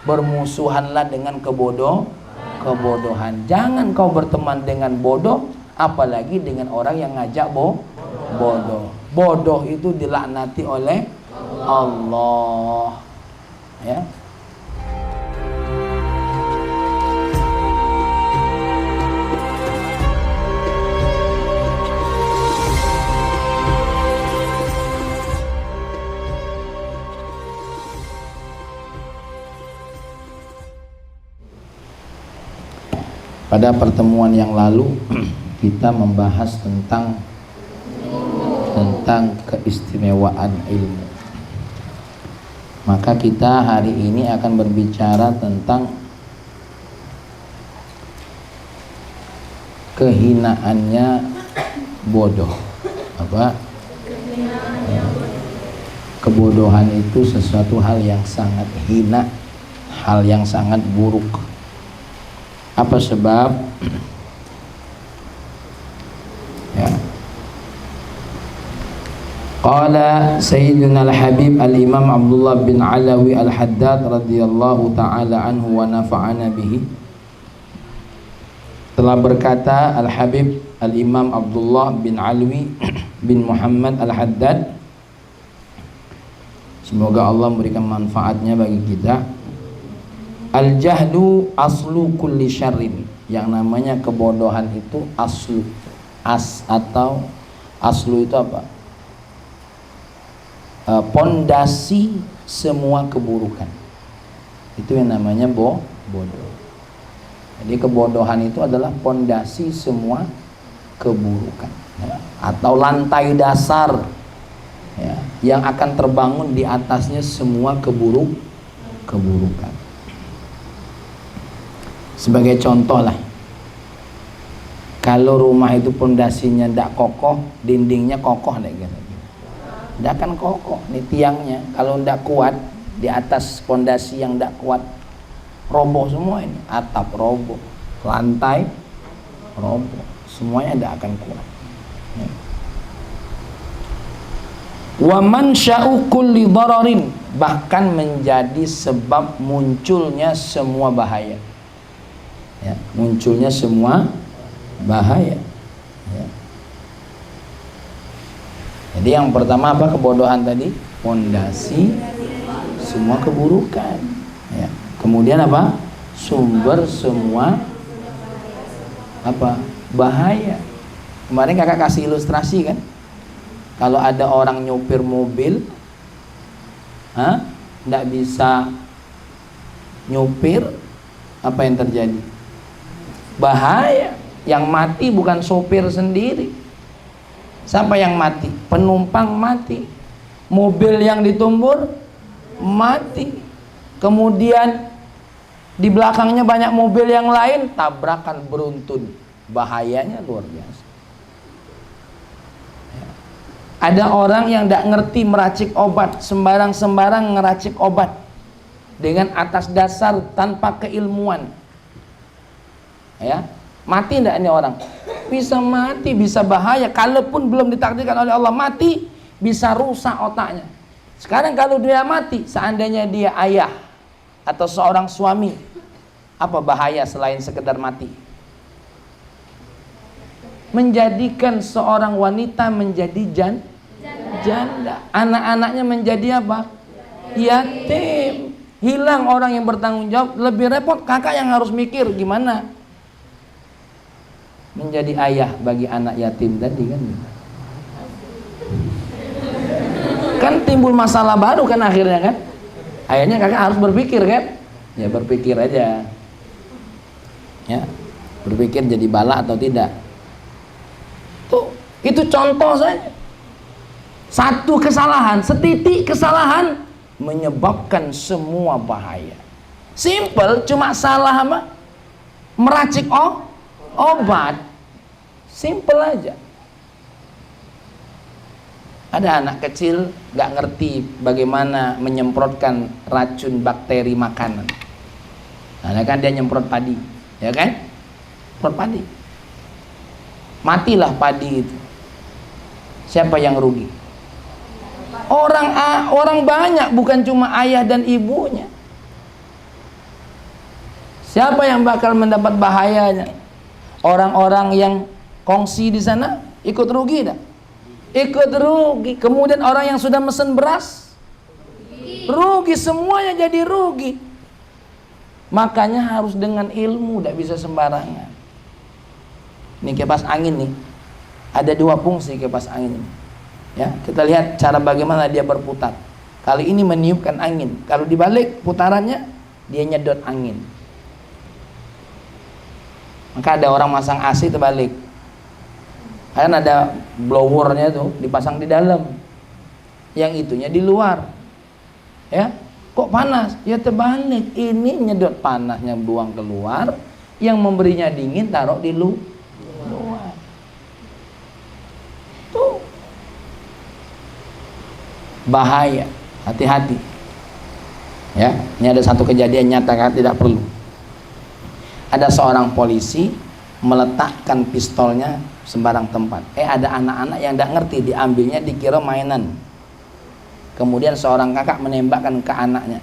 bermusuhanlah dengan kebodohan. Jangan kau berteman dengan bodoh, apalagi dengan orang yang ngajak bodoh. Bodoh itu dilaknati oleh Allah. Ya. Pada pertemuan yang lalu kita membahas tentang keistimewaan ilmu. Maka kita hari ini akan berbicara tentang kehinaannya bodoh. Apa? Kebodohan itu sesuatu hal yang sangat hina, hal yang sangat buruk. Apa sebab? Ya. Qala Sayyidina Al-Habib Al-Imam Abdullah bin Alawi Al-Haddad radhiyallahu ta'ala anhu wa nafa'ana bihi. Telah berkata Al-Habib Al-Imam Abdullah bin Alawi bin Muhammad Al-Haddad, semoga Allah memberikan manfaatnya bagi kita. Al-jahlu aslu kulli syarrin. Yang namanya kebodohan itu aslu. Atau aslu itu apa? Pondasi semua keburukan. Itu yang namanya bodoh. Jadi kebodohan itu adalah pondasi semua keburukan, ya. Atau lantai dasar, ya, yang akan terbangun di atasnya semua keburukan. Sebagai contoh lah, kalau rumah itu pondasinya tidak kokoh, dindingnya kokoh tidak akan kokoh. Ini tiangnya kalau tidak kuat, di atas pondasi yang tidak kuat, roboh semua ini. Atap roboh, lantai roboh, semuanya tidak akan kuat. Wa mansya'u kulli dararin, bahkan menjadi sebab munculnya semua bahaya. Ya, munculnya semua bahaya. Ya. Jadi yang pertama apa? Kebodohan tadi, pondasi semua keburukan. Ya. Kemudian apa? Sumber semua apa? Bahaya. Kemarin kakak kasih ilustrasi kan? Kalau ada orang nyopir mobil, nggak bisa nyopir, apa yang terjadi? Bahaya. Yang mati bukan sopir sendiri. Siapa yang mati? Penumpang mati. Mobil yang ditumbur mati. Kemudian di belakangnya banyak mobil yang lain, tabrakan beruntun. Bahayanya luar biasa. Ya. Ada orang yang tidak ngerti meracik obat, sembarang ngeracik obat dengan atas dasar tanpa keilmuan. Ya, mati enggak ini orang? Bisa mati, bisa bahaya. Kalaupun belum ditakdirkan oleh Allah mati, bisa rusak otaknya. Sekarang kalau dia mati, seandainya dia ayah atau seorang suami, apa bahaya selain sekedar mati? Menjadikan seorang wanita menjadi janda. Anak-anaknya menjadi apa? Yatim. Hilang orang yang bertanggung jawab. Lebih repot kakak yang harus mikir gimana menjadi ayah bagi anak yatim tadi kan. Kan timbul masalah baru kan akhirnya kan. Akhirnya kakak harus berpikir kan. Ya berpikir aja. Ya, berpikir jadi bala atau tidak. Tuh, itu contoh saja. Satu kesalahan, setitik kesalahan menyebabkan semua bahaya. Simple, cuma salah apa? Meracik obat. Simple aja. Ada anak kecil gak ngerti bagaimana menyemprotkan racun bakteri makanan. Nah kan dia nyemprot padi, ya kan? Nyemprot padi. Matilah padi itu. Siapa yang rugi? Orang banyak, bukan cuma ayah dan ibunya. Siapa yang bakal mendapat bahayanya? Orang-orang yang kongsi di sana ikut rugi dah. Ikut rugi. Kemudian orang yang sudah mesen beras rugi, semuanya jadi rugi. Makanya harus dengan ilmu, tidak bisa sembarangan. Ini kipas angin nih. Ada dua fungsi kipas angin ini. Ya, kita lihat cara bagaimana dia berputar. Kali ini meniupkan angin. Kalau dibalik putarannya, dia nyedot angin. Maka ada orang masang AC terbalik. Kan ada blowernya tuh dipasang di dalam. Yang itunya di luar. Ya, kok panas? Ya terbalik. Ini nyedot panasnya buang keluar, yang memberinya dingin taruh di luar. Tuh. Bahaya. Hati-hati. Ya, ini ada satu kejadian nyata kan, tidak perlu. Ada seorang polisi meletakkan pistolnya sembarang tempat. Ada anak-anak yang tidak ngerti, diambilnya dikira mainan. Kemudian seorang kakak menembakkan ke anaknya.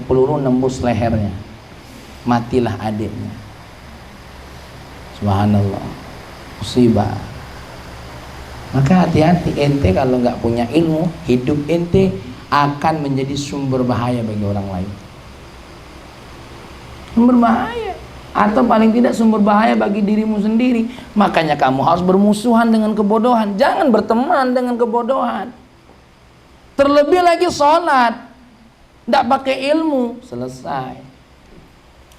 Peluru nembus lehernya. Matilah adiknya. Subhanallah. Musibah. Maka hati-hati, ente kalau nggak punya ilmu, hidup ente akan menjadi sumber bahaya bagi orang lain. Sumber bahaya. Atau paling tidak sumber bahaya bagi dirimu sendiri. Makanya kamu harus bermusuhan dengan kebodohan. Jangan berteman dengan kebodohan. Terlebih lagi sholat, tidak pakai ilmu, selesai.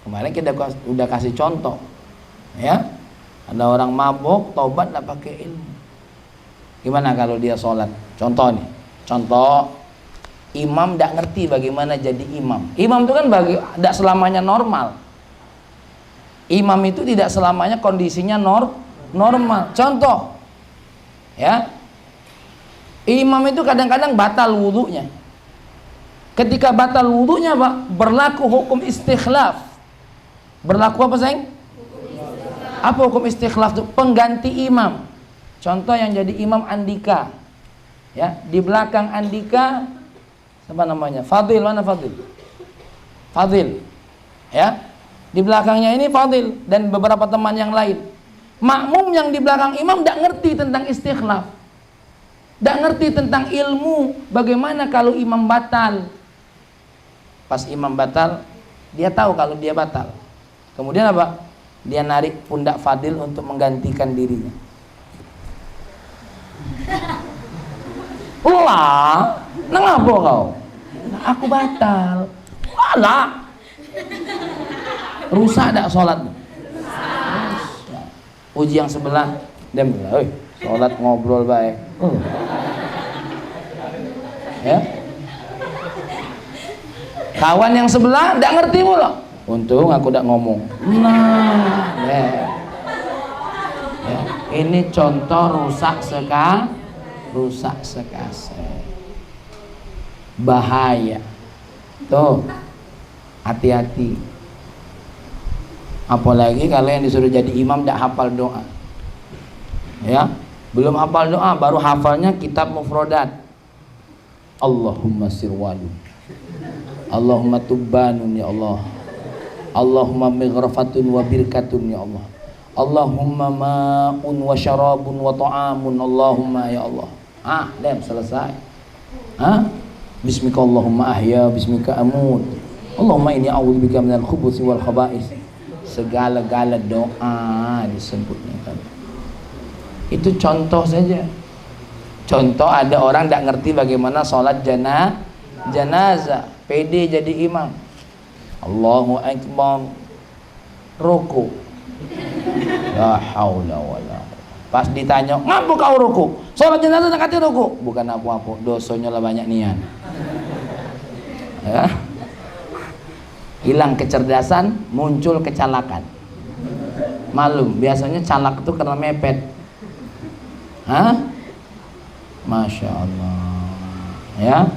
Kemarin kita udah kasih contoh, ya. Ada orang mabuk, taubat tidak pakai ilmu. Gimana kalau dia sholat? Contoh nih, contoh imam tidak ngerti bagaimana jadi imam. Imam itu kan tidak selamanya normal. Imam itu tidak selamanya kondisinya normal. Contoh, ya, imam itu kadang-kadang batal wudhunya. Ketika batal wudhunya, Pak, berlaku hukum istikhlaf. Berlaku apa, sayang? Apa hukum istikhlaf itu? Pengganti imam. Contoh yang jadi imam Andika, ya, di belakang Andika apa namanya? Fadil, mana Fadil? Fadil, ya. Di belakangnya ini Fadil dan beberapa teman yang lain. Makmum yang di belakang imam tidak ngerti tentang istikhlaf, tidak ngerti tentang ilmu bagaimana kalau imam batal. Pas imam batal, dia tahu kalau dia batal. Kemudian apa? Dia narik pundak Fadil untuk menggantikan dirinya. Ulah, nangapa kau? Aku batal. Alah. Rusak tak sholat? Uji yang sebelah, dia bilang, sholat ngobrol baik. Ya. Kawan yang sebelah tidak ngerti mulu. Untung aku tidak ngomong. Nah, ya. Ya. Ini contoh rusak sekasih. Bahaya. Tuh, hati-hati. Apalagi kalau yang disuruh jadi imam tidak hafal doa, ya, belum hafal doa, baru hafalnya kitab mufrodat. Allahumma sirwalu, Allahumma tubbanun ya Allah, Allahumma mighrafatun wa birkatun ya Allah, Allahumma ma'un wa syarabun wa ta'amun, Allahumma ya Allah. Selesai. Bismika Allahumma ahya, bismika amut, Allahumma inni a'udzubika minal khubuthi wal khaba'is. Segala-gala doa disebutnya kan. Itu contoh saja. Contoh ada orang tidak ngerti bagaimana sholat janazah, pede jadi imam. Allahu Akbar, ruku. La haula wala. Pas ditanya, ngapa kau ruku? Sholat jenazah nak kata ruku? Bukan apa-apa, dosanya lah banyak nian. Ya. Hilang kecerdasan, muncul kecalakan. Malum, biasanya calak itu karena mepet. Masya Allah. Ya,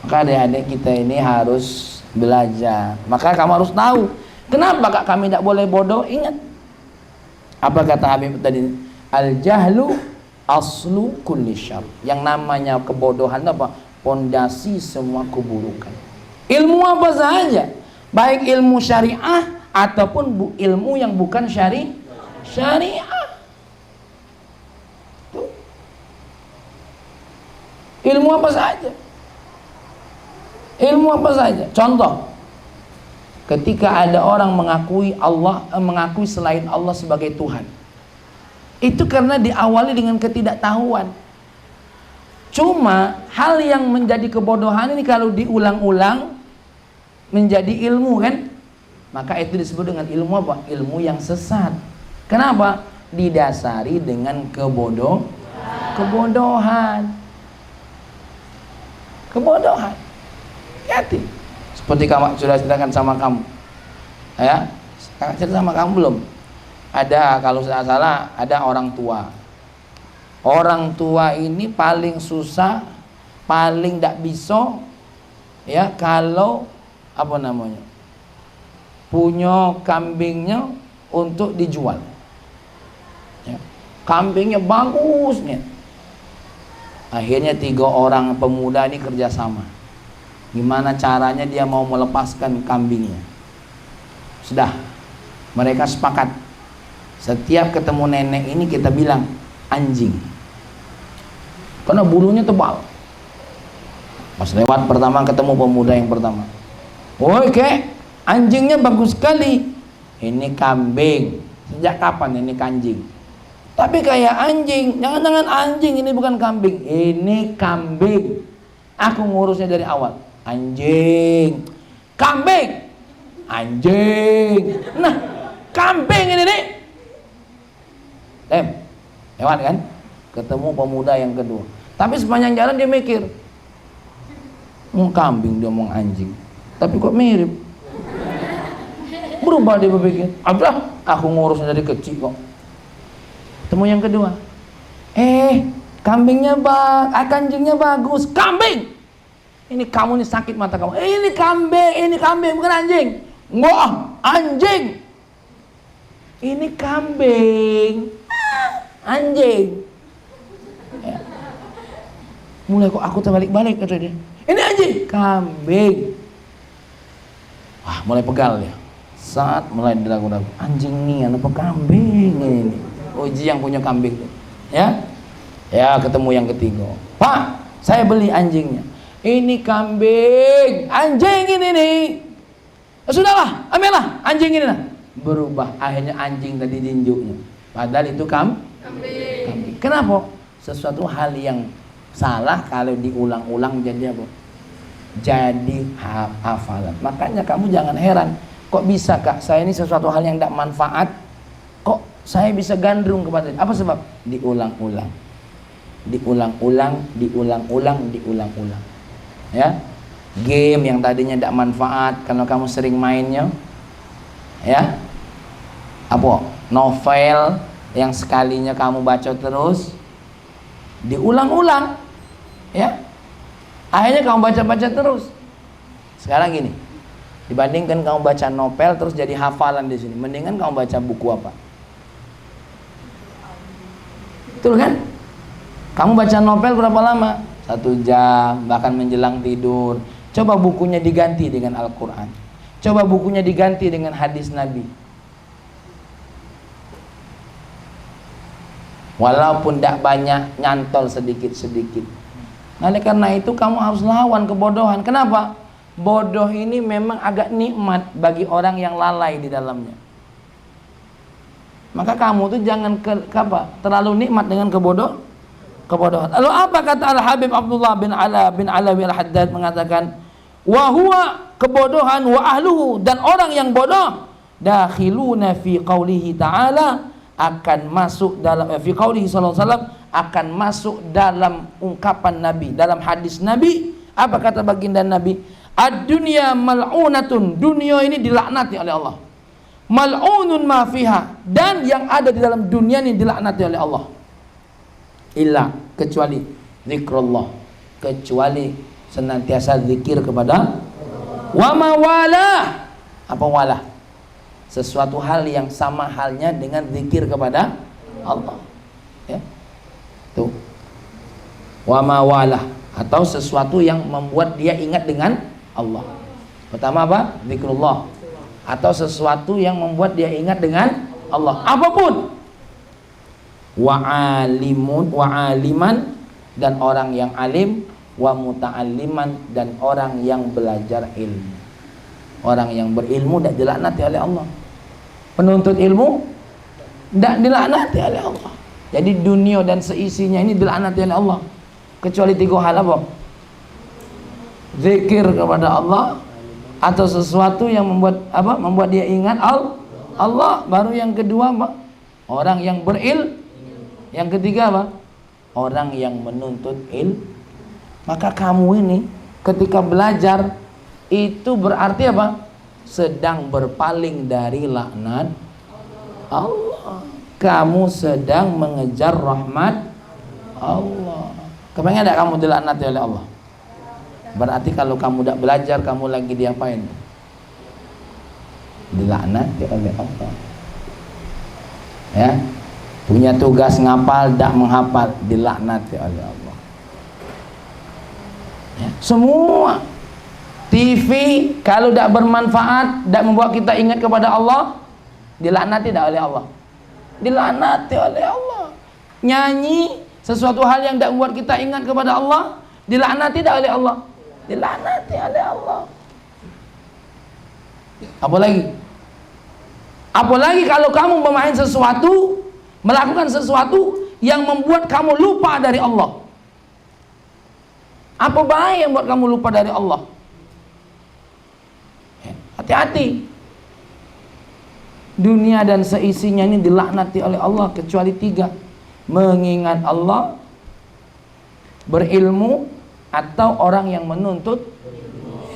maka adik-adik kita ini harus belajar. Maka kamu harus tahu, kenapa kak kami tidak boleh bodoh? Ingat, apa kata Habib tadi? Al jahlu aslu kulli syarr. Yang namanya kebodohan apa? Pondasi semua keburukan. Ilmu apa saja, baik ilmu syariah ataupun ilmu yang bukan syariah. Tuh. Ilmu apa saja. Ilmu apa saja. Contoh, ketika ada orang mengakui selain Allah sebagai Tuhan, itu karena diawali dengan ketidaktahuan. Cuma hal yang menjadi kebodohan ini kalau diulang-ulang menjadi ilmu kan, maka itu disebut dengan ilmu apa? Ilmu yang sesat. Kenapa? Didasari dengan kebodohan. Hati. Seperti kamu sudah ceritakan sama kamu, ya, cerita sama kamu belum? Ada, kalau tidak salah, ada orang tua. Orang tua ini paling susah, paling tidak bisa, ya, kalau apa namanya, punya kambingnya untuk dijual. Ya. Kambingnya bagus nih. Akhirnya 3 orang pemuda ini kerjasama. Gimana caranya dia mau melepaskan kambingnya? Sudah, mereka sepakat. Setiap ketemu nenek ini kita bilang anjing, karena bulunya tebal. Pas lewat pertama ketemu pemuda yang pertama, woi kek, anjingnya bagus sekali. Ini kambing. Sejak kapan ini kanjing? Tapi kayak anjing. Jangan-jangan anjing, ini bukan kambing. Ini kambing. Aku ngurusnya dari awal. Anjing, kambing, anjing. Nah, kambing ini nih. Lewat kan? Ketemu pemuda yang kedua. Tapi sepanjang jalan dia mikir, kambing dia ngomong anjing, tapi kok mirip. Berubah dia berpikir, ablah, aku ngurusnya dari kecil kok. Ketemu yang kedua, kambingnya anjingnya bagus. Kambing, ini kamu nih sakit mata kamu. Ini kambing bukan anjing. Wah, anjing. Ini kambing, anjing. Ya. Mulai kok aku terbalik-balik kata dia. Ini anjing, kambing. Wah, mulai pegal ya. Saat mulai diragu-ragu, anjing nih apa kambing ini. Uji yang punya kambing tuh. Ya. Ya, ketemu yang ketiga. Pak, saya beli anjingnya. Ini kambing, anjing ini nih. Sudahlah, ambillah anjing ini lah. Berubah, akhirnya anjing tadi tinjuknya. Padahal itu kambing. Kenapa? Sesuatu hal yang salah kalau diulang-ulang jadi apa? Jadi hafalan. Makanya kamu jangan heran, kok bisa kak saya ini sesuatu hal yang tidak manfaat, kok saya bisa gandrung kepada apa sebab? Diulang-ulang. Ya, game yang tadinya tidak manfaat kalau kamu sering mainnya, ya, apa, novel yang sekalinya kamu baca terus diulang-ulang, ya, akhirnya kamu baca-baca terus. Sekarang gini, dibandingkan kamu baca novel terus jadi hafalan di sini, mendingan kamu baca buku apa? Betul kan? Kamu baca novel berapa lama? 1 jam, bahkan menjelang tidur. Coba bukunya diganti dengan Al-Quran. Coba bukunya diganti dengan hadis Nabi. Walaupun tidak banyak, nyantol sedikit-sedikit. Oleh karena itu kamu harus lawan kebodohan. Kenapa? Bodoh ini memang agak nikmat bagi orang yang lalai di dalamnya. Maka kamu tuh jangan terlalu nikmat dengan kebodohan. Lalu apa kata Al-Habib Abdullah bin Alawi Al-Haddad mengatakan, wa huwa, kebodohan, wa ahluhu, dan orang yang bodoh, dakhiluna fi qaulihi ta'ala, akan masuk dalam fi qaulihi sallallahu alaihi wasallam, akan masuk dalam ungkapan Nabi, dalam hadis Nabi. Apa kata baginda Nabi? Ad-dunya mal'unatun, dunia ini dilaknati oleh Allah. Mal'unun ma fiha, dan yang ada di dalam dunia ini dilaknati oleh Allah. Illa, kecuali zikrullah, kecuali senantiasa zikir kepada wa mawala. Apa wala? Sesuatu hal yang sama halnya dengan zikir kepada Allah, ya. Tuh, wa mawala, atau sesuatu yang membuat dia ingat dengan Allah. Pertama apa? Zikrullah, atau sesuatu yang membuat dia ingat dengan Allah, apapun. Wa aliman, dan orang yang alim, wa muta'alliman, dan orang yang belajar ilmu. Orang yang berilmu tidak dilaknati oleh Allah. Penuntut ilmu tidak dilaknati oleh Allah. Jadi dunia dan seisinya ini dilaknati oleh Allah, kecuali 3 hal apa? Zikir kepada Allah, atau sesuatu yang membuat apa? Membuat dia ingat Allah. Baru yang kedua apa? Orang yang berilmu. Yang ketiga apa? Orang yang menuntut ilmu. Maka kamu ini ketika belajar itu berarti apa? Sedang berpaling dari laknat Allah. Kamu sedang mengejar rahmat Allah. Kepengen tidak kamu dilaknati oleh Allah? Berarti kalau kamu tidak belajar, kamu lagi diapain? Dilaknati oleh Allah. Ya, punya tugas ngapal, tidak menghafal, dilaknati oleh Allah. Ya, semua TV kalau tidak bermanfaat, tidak membawa kita ingat kepada Allah, dilaknati tidak oleh Allah? Dilaknati oleh Allah. Nyanyi sesuatu hal yang tidak membuat kita ingat kepada Allah, dilaknati tidak oleh Allah? Dilaknati oleh Allah. Apalagi kalau kamu bermain sesuatu, melakukan sesuatu yang membuat kamu lupa dari Allah. Apa bahaya yang membuat kamu lupa dari Allah? Hati-hati. Dunia dan seisinya ini dilaknati oleh Allah kecuali 3: mengingat Allah, berilmu, atau orang yang menuntut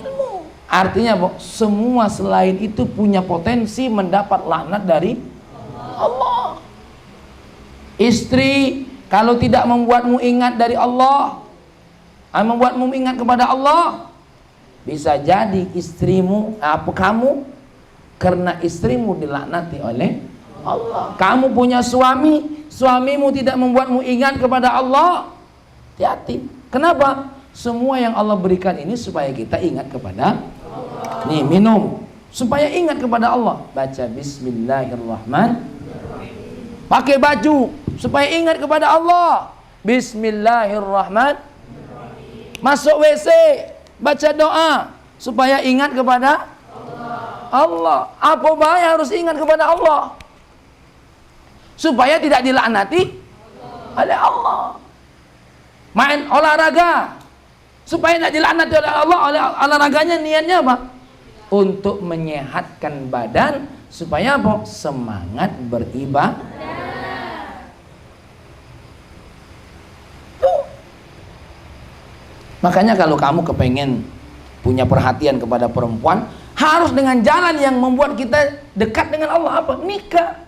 ilmu. Artinya semua selain itu punya potensi mendapat laknat dari Allah. Istri kalau tidak membuatmu ingat dari Allah, membuatmu ingat kepada Allah, bisa jadi istrimu, kamu, karena istrimu dilaknati oleh Allah. Kamu punya suami, suamimu tidak membuatmu ingat kepada Allah, hati-hati. Kenapa? Semua yang Allah berikan ini supaya kita ingat kepada Allah. Nih, minum supaya ingat kepada Allah. Baca Bismillahirrahmanirrahim. Pakai baju supaya ingat kepada Allah. Bismillahirrahmanirrahim. Masuk WC, baca doa supaya ingat kepada Allah. Apa bahaya harus ingat kepada Allah? Supaya tidak dilaknati oleh Allah. Main olahraga supaya tidak dilaknati oleh Allah. Olahraganya niatnya apa? Untuk menyehatkan badan supaya apa? Semangat beribadah. Makanya kalau kamu kepengen punya perhatian kepada perempuan, harus dengan jalan yang membuat kita dekat dengan Allah. Apa? Nikah.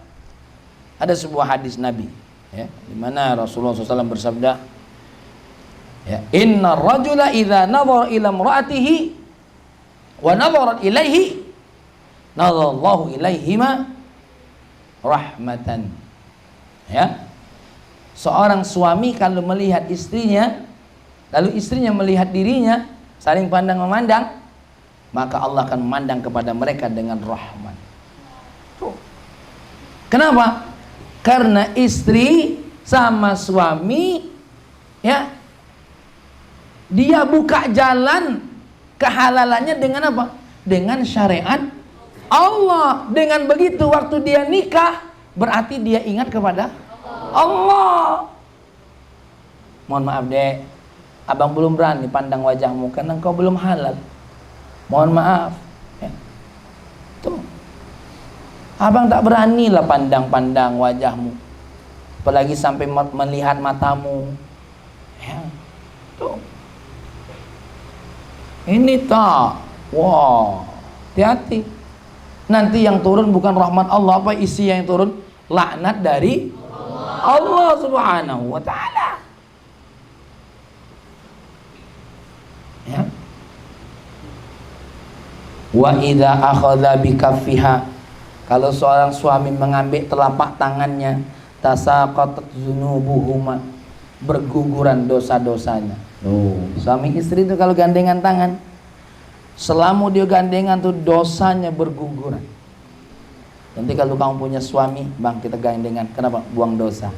Ada sebuah hadis Nabi, ya, di mana Rasulullah SAW bersabda, ya, inna rajula idza nadhara ila imra'atihi wa nadharat ilaihi nadhallahu ilaihima rahmatan. Ya, seorang suami kalau melihat istrinya, lalu istrinya melihat dirinya, saling pandang memandang, maka Allah akan memandang kepada mereka dengan rahmat. Kenapa? Karena istri sama suami, ya, dia buka jalan kehalalannya dengan apa? Dengan syariat Allah. Dengan begitu waktu dia nikah, berarti dia ingat kepada Allah. Mohon maaf dek, abang belum berani pandang wajahmu karena engkau belum halal. Mohon maaf, ya. Tuh, abang tak beranilah pandang-pandang wajahmu, apalagi sampai melihat matamu, ya. Tuh, ini tak, wow, hati-hati. Nanti yang turun bukan rahmat Allah, apa isi yang turun? Laknat dari Allah Subhanahu wa ta'ala. Ya. Wa idza akhadha bikaffiha, kalau seorang suami mengambil telapak tangannya, tasaqatat dzunubuhuma, berguguran dosa-dosanya. Suami istri itu kalau gandengan tangan, Selama dia gandengan tuh dosanya berguguran. Nanti kalau kamu punya suami, bang kita gandengan, kenapa? Buang dosa.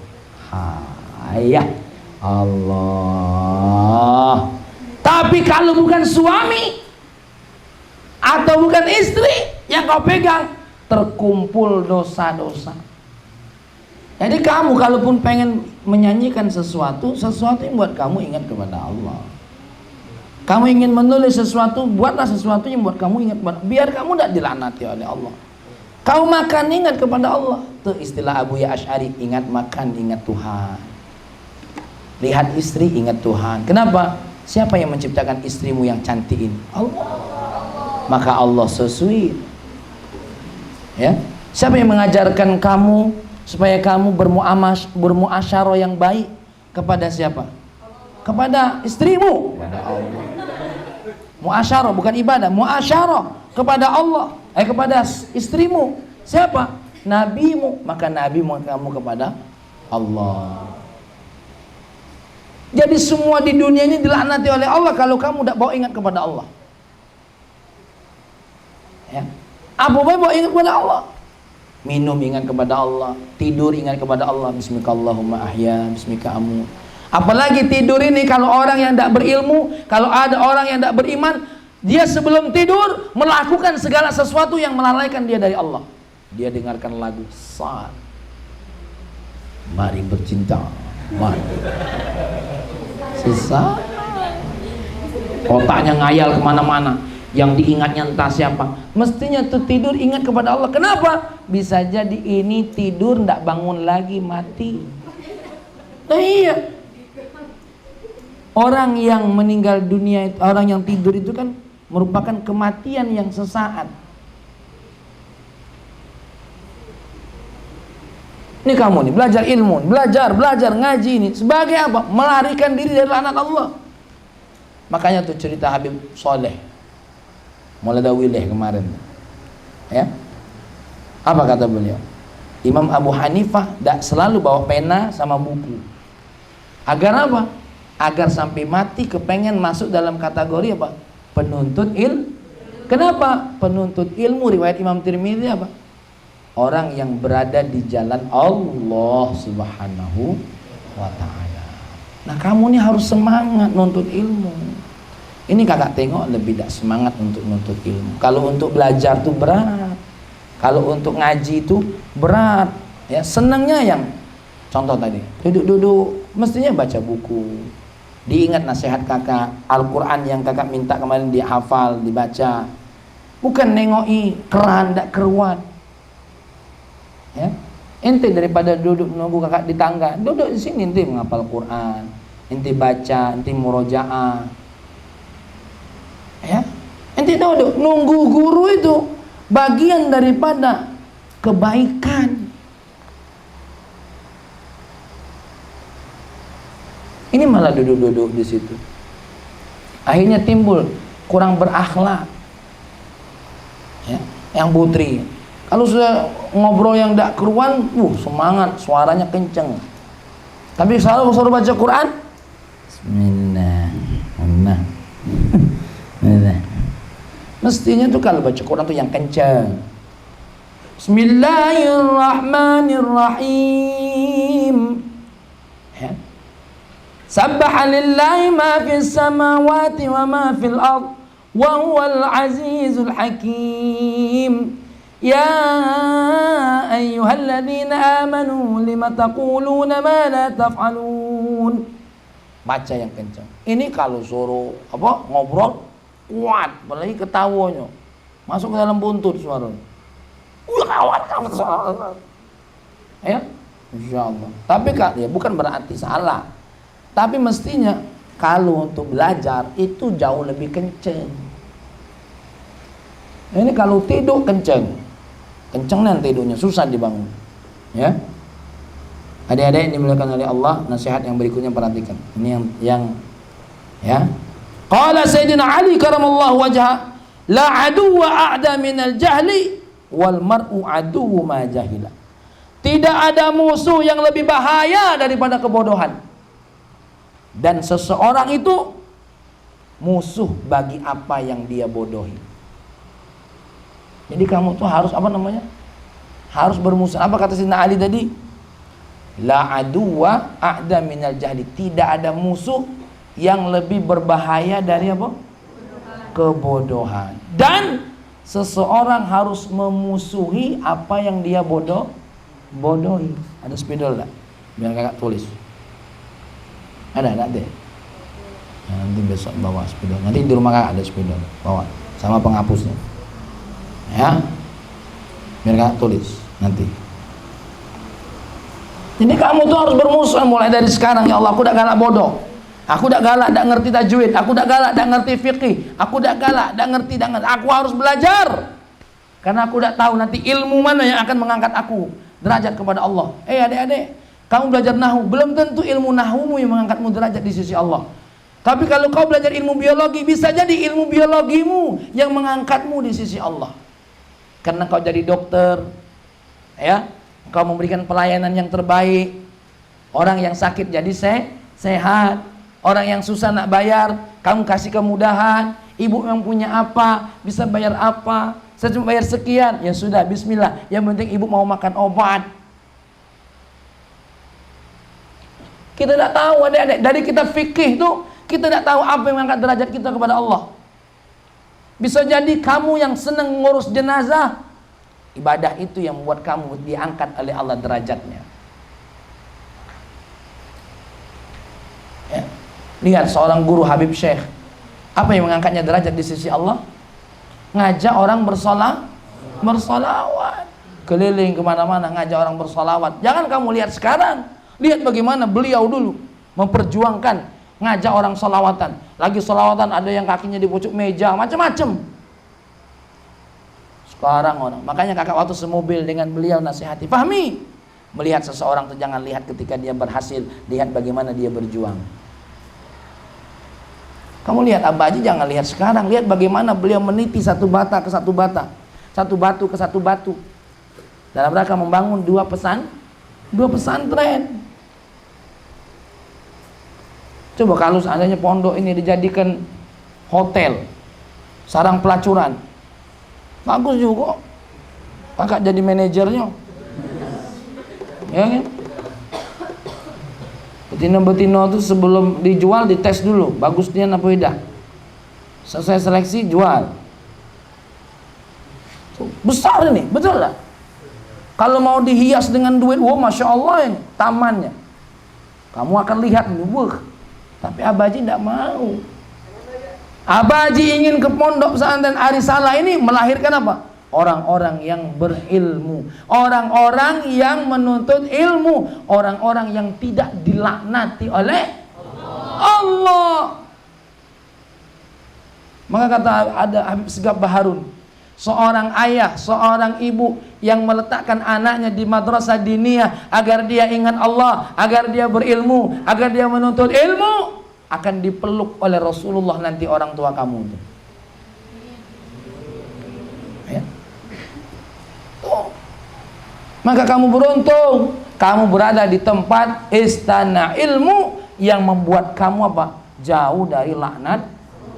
Ya Allah. Tapi kalau bukan suami atau bukan istri yang kau pegang, terkumpul dosa-dosa. Jadi kamu kalaupun pengen menyanyikan sesuatu yang buat kamu ingat kepada Allah. Kamu ingin menulis sesuatu, buatlah sesuatu yang buat kamu ingat kepada, biar kamu tidak dilaknati oleh Allah. Kau makan, ingat kepada Allah. Itu istilah Abu Ya Asy'ari, ingat makan, ingat Tuhan. Lihat istri, ingat Tuhan. Kenapa? Siapa yang menciptakan istrimu yang cantik ini? Allah. Maka Allah sesuai. Ya. Siapa yang mengajarkan kamu supaya kamu bermuasyarah yang baik kepada siapa? Kepada istrimu. Kepada Allah. Muasyarah bukan ibadah, muasyarah kepada Allah, kepada istrimu. Siapa? Nabimu. Maka nabimu kamu kepada Allah. Jadi semua di dunia ini dilaknati oleh Allah kalau kamu tidak bawa ingat kepada Allah. Ya. Apa bawa ingat kepada Allah? Minum ingat kepada Allah, tidur ingat kepada Allah. Bismikallahumma ahya, bismika amu. Apalagi tidur ini kalau orang yang tidak berilmu, kalau ada orang yang tidak beriman, dia sebelum tidur melakukan segala sesuatu yang melalaikan dia dari Allah. Dia dengarkan lagu Sad, mari bercinta, mari. Sisa otaknya ngayal kemana-mana, yang diingatnya entah siapa. Mestinya tuh tidur ingat kepada Allah. Kenapa? Bisa jadi ini tidur ndak bangun lagi, mati. Nah iya, orang yang meninggal dunia, orang yang tidur itu kan merupakan kematian yang sesaat. Ini kamu nih belajar ilmu, belajar ngaji ini sebagai apa? Melarikan diri dari laknat Allah. Makanya tuh cerita Habib Soleh Muladawileh kemarin, ya. Apa kata beliau? Imam Abu Hanifah tidak selalu bawa pena sama buku. Agar apa? Agar sampai mati kepengen masuk dalam kategori apa? Penuntut ilmu. Kenapa? Penuntut ilmu, riwayat Imam Tirmidzi apa? Orang yang berada di jalan Allah Subhanahu wa ta'ala. Nah kamu nih harus semangat nuntut ilmu. Ini kakak tengok lebih tidak semangat untuk nuntut ilmu. Kalau untuk belajar tuh berat, kalau untuk ngaji itu berat. Ya senangnya yang contoh tadi, duduk-duduk mestinya baca buku, diingat nasihat kakak, Al-Quran yang kakak minta kemarin dihafal, dibaca. Bukan nengoki keran dak keruat. Ya, ente daripada duduk nunggu kakak di tangga, duduk di sini ente menghafal Quran, ente baca, ente murojaah. Ya, ente duduk nunggu guru itu bagian daripada kebaikan. Ini malah duduk-duduk di situ. Akhirnya timbul kurang berakhlak. Ya, yang putri. Kalau sudah ngobrol yang tidak keruan, semangat, suaranya kenceng. Tapi selalu suruh baca Quran, Bismillah. Mestinya tuh kalau baca Quran tuh yang kenceng. Bismillahirrahmanirrahim. Ya. Sabbaha lillahi ma fis samawati wa ma fil ard wa huwal azizul hakim. Ya ayyuhalladzina amanu lima taquluna ma la taf'alun. Baca yang kencang. Ini kalau suruh apa ngobrol kuat, apalagi ketawanya masuk ke dalam buntut suaranya. Ya, insyaallah. Tapi ya bukan berarti salah. Tapi mestinya kalau untuk belajar itu jauh lebih kenceng. Ini kalau tidur kenceng. Kenceng tidurnya, susah dibangun. Ya. Adik-adik yang dimuliakan oleh Allah, nasihat yang berikutnya perhatikan. Ini yang ya. Qala Sayyidina Ali karamallahu wajha, la aduwa a'da minal jahli wal mar'u aduwu ma jahila. Tidak ada musuh yang lebih bahaya daripada kebodohan. Dan seseorang itu musuh bagi apa yang dia bodohi. Jadi kamu tuh harus apa namanya? Harus bermusuh. Apa kata Sayyidina Ali tadi? La aduwa a'da minal jahli. Tidak ada musuh yang lebih berbahaya dari apa? Kebodohan. Dan seseorang harus memusuhi apa yang dia bodohi. Ada spidol tak? Biar kakak tulis. Ada deh. Ya, nanti besok bawa spidol. Nanti di rumah kakak ada spidol. Bawa sama penghapusnya. Ya. Biar kakak tulis nanti. Jadi kamu tuh harus bermusuh mulai dari sekarang. Ya Allah, aku udah galak bodoh. Aku udah galak, udah ngerti tajwid. Aku udah galak, udah ngerti fikih. Aku udah galak, udah ngerti, udah ngerti. Aku harus belajar. Karena aku udah tahu nanti ilmu mana yang akan mengangkat aku derajat kepada Allah. Adik-adik, kamu belajar nahu, belum tentu ilmu nahumu yang mengangkatmu derajat di sisi Allah. Tapi kalau kau belajar ilmu biologi, bisa jadi ilmu biologimu yang mengangkatmu di sisi Allah. Karena kau jadi dokter, ya, kau memberikan pelayanan yang terbaik. Orang yang sakit jadi sehat. Orang yang susah nak bayar, kamu kasih kemudahan. Ibu yang punya apa, bisa bayar apa? Saya cuma bayar sekian, ya sudah, bismillah. Yang penting ibu mau makan obat. Kita tidak tahu, adik-adik, dari kita fikih tuh kita tidak tahu apa yang mengangkat derajat kita kepada Allah. Bisa jadi kamu yang senang ngurus jenazah, ibadah itu yang membuat kamu diangkat oleh Allah derajatnya. Ya. Lihat seorang guru Habib Syekh, apa yang mengangkatnya derajat di sisi Allah? Ngajak orang bersolawat, keliling kemana-mana ngajak orang bersolawat. Jangan kamu lihat sekarang, lihat bagaimana beliau dulu memperjuangkan ngajak orang solawatan. Lagi solawatan ada yang kakinya di pucuk meja, macam-macam. Sekarang orang, makanya kakak waktu semobil dengan beliau nasihati, Fahmi, melihat seseorang itu jangan lihat ketika dia berhasil, lihat bagaimana dia berjuang. Kamu lihat Abah Haji, jangan lihat sekarang, lihat bagaimana beliau meniti satu bata ke satu bata, satu batu ke satu batu, dalam rangka membangun dua pesantren. Coba kalau seandainya pondok ini dijadikan hotel, sarang pelacuran, bagus juga. Kakak jadi manajernya, ya kan? Betina-betina itu sebelum dijual dites dulu, bagus dia apa tidak. Selesai seleksi jual. Besar ini, betul lah. Kalau mau dihias dengan duit, wah masya Allah ini tamannya. Kamu akan lihat nih, wah. Tapi Abah Haji tidak mau. Abah Haji ingin ke pondok pesantren Arisalah ini melahirkan apa? Orang-orang yang berilmu, orang-orang yang menuntut ilmu, orang-orang yang tidak dilaknati oleh Allah. Maka kata ada Habib Segaf Baharun, seorang ayah, seorang ibu yang meletakkan anaknya di madrasah diniyah agar dia ingat Allah, agar dia berilmu, agar dia menuntut ilmu, akan dipeluk oleh Rasulullah nanti orang tua kamu itu. Ya. Maka kamu beruntung, kamu berada di tempat istana ilmu yang membuat kamu apa? Jauh dari laknat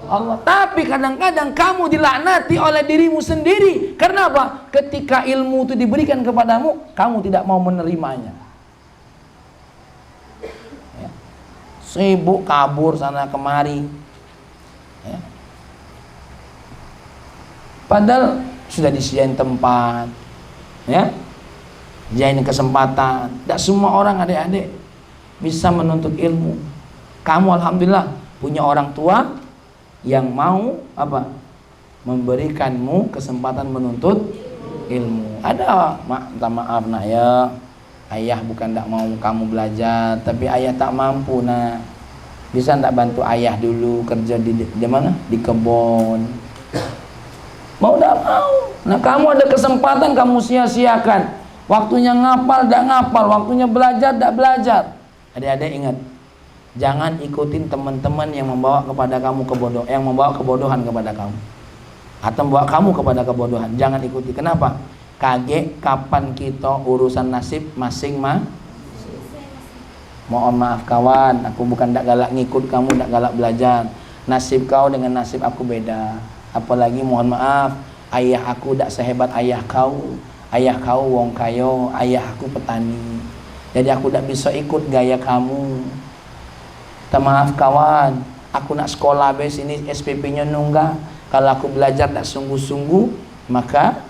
Allah. Tapi kadang-kadang kamu dilaknati oleh dirimu sendiri. Karena apa? Ketika ilmu itu diberikan kepadamu, kamu tidak mau menerimanya. Ya. Sibuk kabur sana kemari. Ya. Padahal sudah disediain tempat, ya, disediain kesempatan. Tidak semua orang adik-adik bisa menuntut ilmu. Kamu alhamdulillah punya orang tua yang mau apa? Memberikanmu kesempatan menuntut ilmu. Ada, minta maaf nak ya, ayah bukan tak mau kamu belajar, tapi ayah tak mampu nak. Bisa tak bantu ayah dulu kerja di mana? Di kebun. Mau tak mau. Nah kamu ada kesempatan kamu sia-siakan. Waktunya ngapal tak ngapal, waktunya belajar tak belajar. Adik-adik ingat, jangan ikutin teman-teman yang membawa kepada kamu yang membawa kebodohan kepada kamu, atau membawa kamu kepada kebodohan. Jangan ikuti. Kenapa? Kaget kapan kita urusan nasib masing-masing. Mohon maaf kawan, aku bukan tak galak ngikut kamu, tak galak belajar. Nasib kau dengan nasib aku beda. Apalagi mohon maaf, ayah aku tidak sehebat ayah kau. Ayah kau wong kayo, ayah aku petani. Jadi aku tidak bisa ikut gaya kamu. Minta maaf kawan, aku nak sekolah bes ini SPP-nya nunggak. Kalau aku belajar tidak sungguh-sungguh, maka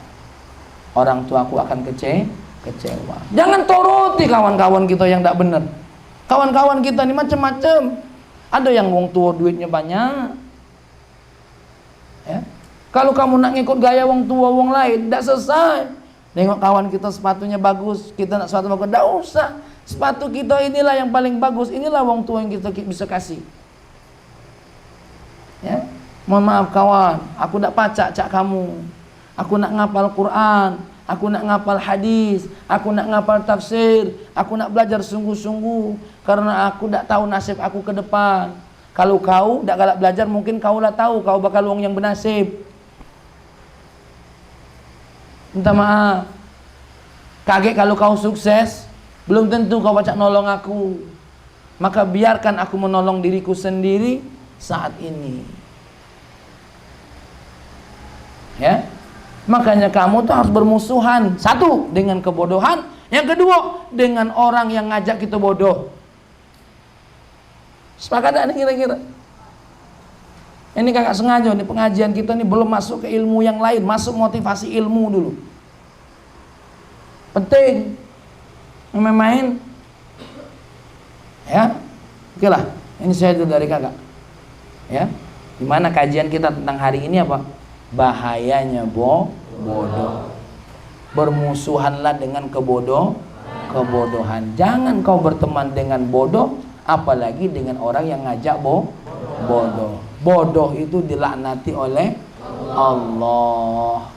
orang tua aku akan kecewa. Jangan turuti kawan-kawan kita yang tidak benar. Kawan-kawan kita ini macam-macam. Ada yang wong tua duitnya banyak. Ya. Kalau kamu nak ngikut gaya wong tua wong lain, tidak selesai. Nengok kawan kita sepatunya bagus, kita nak sepatu bagus, tidak usah. Sepatu kita inilah yang paling bagus, inilah wong tua yang kita bisa kasih. Ya. Mohon maaf kawan, aku tidak pacak cak kamu. Aku nak ngapal Quran, aku nak ngapal hadis, aku nak ngapal tafsir, aku nak belajar sungguh-sungguh karena aku tidak tahu nasib aku ke depan. Kalau kau tidak galak belajar, mungkin kau lah tahu kau bakal wong yang bernasib. Minta maaf. Kaget kalau kau sukses, belum tentu kau baca nolong aku. Maka biarkan aku menolong diriku sendiri saat ini. Ya. Makanya kamu tuh harus bermusuhan. Satu, dengan kebodohan. Yang kedua, dengan orang yang ngajak kita bodoh. Sepakat tak kira-kira? Ini kakak sengaja nih, pengajian kita nih belum masuk ke ilmu yang lain, masuk motivasi ilmu dulu. Penting. Main-main. Ya. Oke lah, ini saya dulu dari kakak. Ya. Gimana kajian kita tentang hari ini apa? Bahayanya bodoh. Bermusuhanlah dengan kebodohan. Jangan kau berteman dengan bodoh, apalagi dengan orang yang ngajak bodoh. Bodoh itu dilaknati oleh Allah.